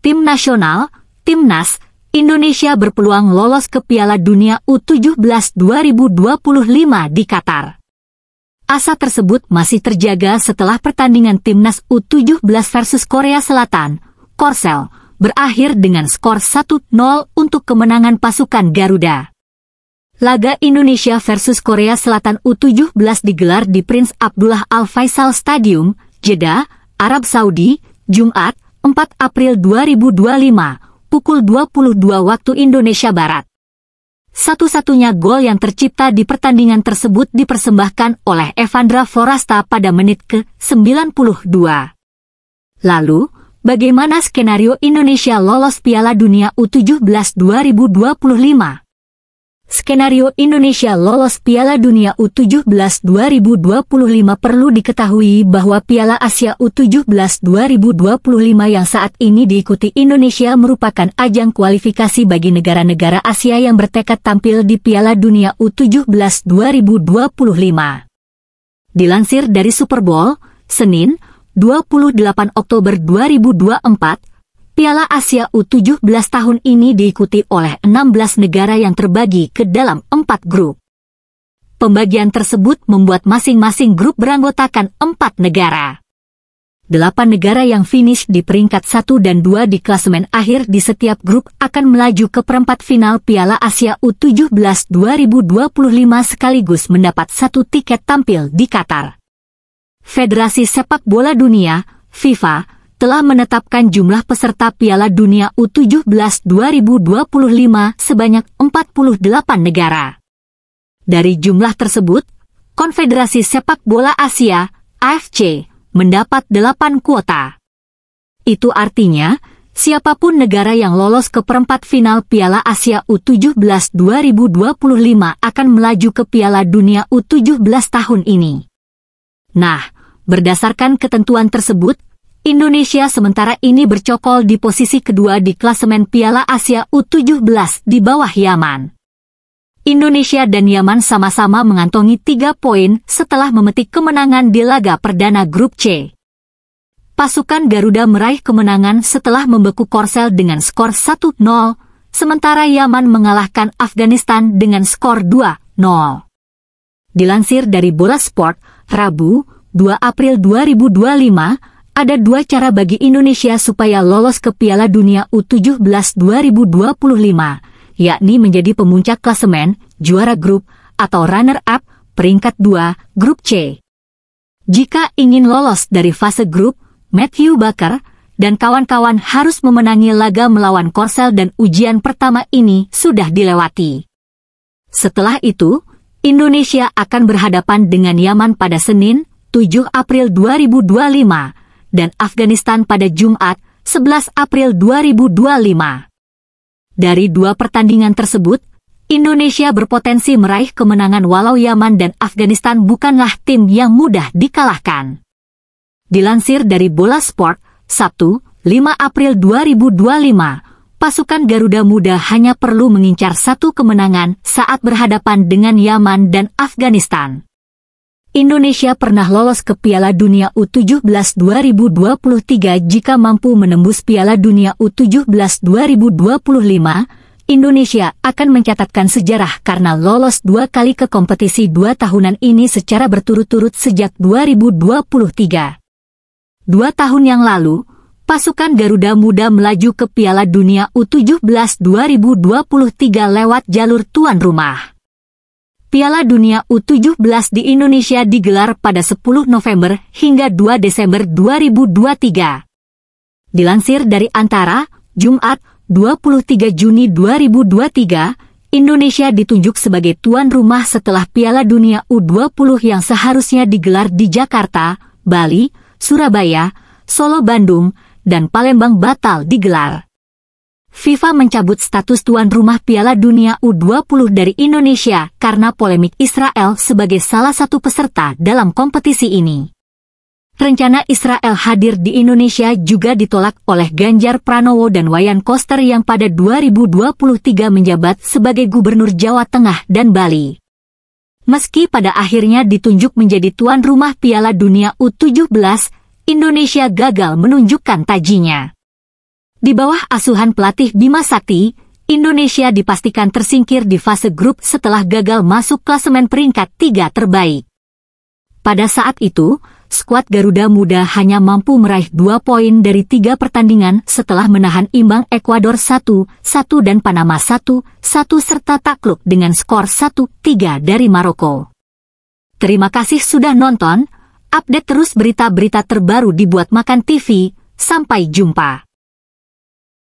tim nasional, Timnas, Indonesia berpeluang lolos ke Piala Dunia U17 2025 di Qatar. Asa tersebut masih terjaga setelah pertandingan Timnas U17 versus Korea Selatan, Korsel, berakhir dengan skor 1-0 untuk kemenangan pasukan Garuda. Laga Indonesia versus Korea Selatan U17 digelar di Prince Abdullah Al Faisal Stadium, Jeddah, Arab Saudi, Jumat, 4 April 2025, pukul 22 waktu Indonesia Barat. Satu-satunya gol yang tercipta di pertandingan tersebut dipersembahkan oleh Evandra Forasta pada menit ke-92. Lalu, bagaimana skenario Indonesia lolos Piala Dunia U17 2025? Skenario Indonesia lolos Piala Dunia U17 2025 perlu diketahui bahwa Piala Asia U17 2025 yang saat ini diikuti Indonesia merupakan ajang kualifikasi bagi negara-negara Asia yang bertekad tampil di Piala Dunia U17 2025. Dilansir dari Super Bowl, Senin, 28 Oktober 2024, Piala Asia U17 tahun ini diikuti oleh 16 negara yang terbagi ke dalam 4 grup. Pembagian tersebut membuat masing-masing grup beranggotakan 4 negara. 8 negara yang finish di peringkat 1 dan 2 di klasemen akhir di setiap grup akan melaju ke perempat final Piala Asia U17 2025 sekaligus mendapat 1 tiket tampil di Qatar. Federasi Sepak Bola Dunia, FIFA, telah menetapkan jumlah peserta Piala Dunia U17 2025 sebanyak 48 negara. Dari jumlah tersebut, Konfederasi Sepak Bola Asia, AFC, mendapat 8 kuota. Itu artinya, siapapun negara yang lolos ke perempat final Piala Asia U17 2025 akan melaju ke Piala Dunia U17 tahun ini. Nah, berdasarkan ketentuan tersebut, Indonesia sementara ini bercokol di posisi kedua di klasemen Piala Asia U17 di bawah Yaman. Indonesia dan Yaman sama-sama mengantongi 3 poin setelah memetik kemenangan di laga perdana grup C. Pasukan Garuda meraih kemenangan setelah membeku Korsel dengan skor 1-0, sementara Yaman mengalahkan Afghanistan dengan skor 2-0. Dilansir dari Bola Sport, Rabu, 2 April 2025, ada 2 cara bagi Indonesia supaya lolos ke Piala Dunia U17 2025, yakni menjadi pemuncak klasemen, juara grup, atau runner-up, peringkat 2, grup C. Jika ingin lolos dari fase grup, Matthew Baker dan kawan-kawan harus memenangi laga melawan Korsel dan ujian pertama ini sudah dilewati. Setelah itu, Indonesia akan berhadapan dengan Yaman pada Senin, 7 April 2025, dan Afghanistan pada Jumat, 11 April 2025. Dari 2 pertandingan tersebut, Indonesia berpotensi meraih kemenangan walau Yaman dan Afghanistan bukanlah tim yang mudah dikalahkan. Dilansir dari Bola Sport, Sabtu, 5 April 2025, pasukan Garuda Muda hanya perlu mengincar 1 kemenangan saat berhadapan dengan Yaman dan Afghanistan. Indonesia pernah lolos ke Piala Dunia U17 2023 jika mampu menembus Piala Dunia U17 2025. Indonesia akan mencatatkan sejarah karena lolos 2 kali ke kompetisi 2 tahunan ini secara berturut-turut sejak 2023. 2 tahun yang lalu, pasukan Garuda Muda melaju ke Piala Dunia U17 2023 lewat jalur tuan rumah. Piala Dunia U17 di Indonesia digelar pada 10 November hingga 2 Desember 2023. Dilansir dari Antara, Jumat, 23 Juni 2023, Indonesia ditunjuk sebagai tuan rumah setelah Piala Dunia U20 yang seharusnya digelar di Jakarta, Bali, Surabaya, Solo, Bandung, dan Palembang batal digelar. FIFA mencabut status tuan rumah Piala Dunia U20 dari Indonesia karena polemik Israel sebagai salah satu peserta dalam kompetisi ini. Rencana Israel hadir di Indonesia juga ditolak oleh Ganjar Pranowo dan Wayan Koster yang pada 2023 menjabat sebagai Gubernur Jawa Tengah dan Bali. Meski pada akhirnya ditunjuk menjadi tuan rumah Piala Dunia U17, Indonesia gagal menunjukkan tajinya. Di bawah asuhan pelatih Bima Sakti, Indonesia dipastikan tersingkir di fase grup setelah gagal masuk klasemen peringkat 3 terbaik. Pada saat itu, skuad Garuda Muda hanya mampu meraih 2 poin dari 3 pertandingan setelah menahan imbang Ekuador 1-1 dan Panama 1-1 serta takluk dengan skor 1-3 dari Maroko. Terima kasih sudah nonton, update terus berita-berita terbaru di Buat Makan TV, sampai jumpa.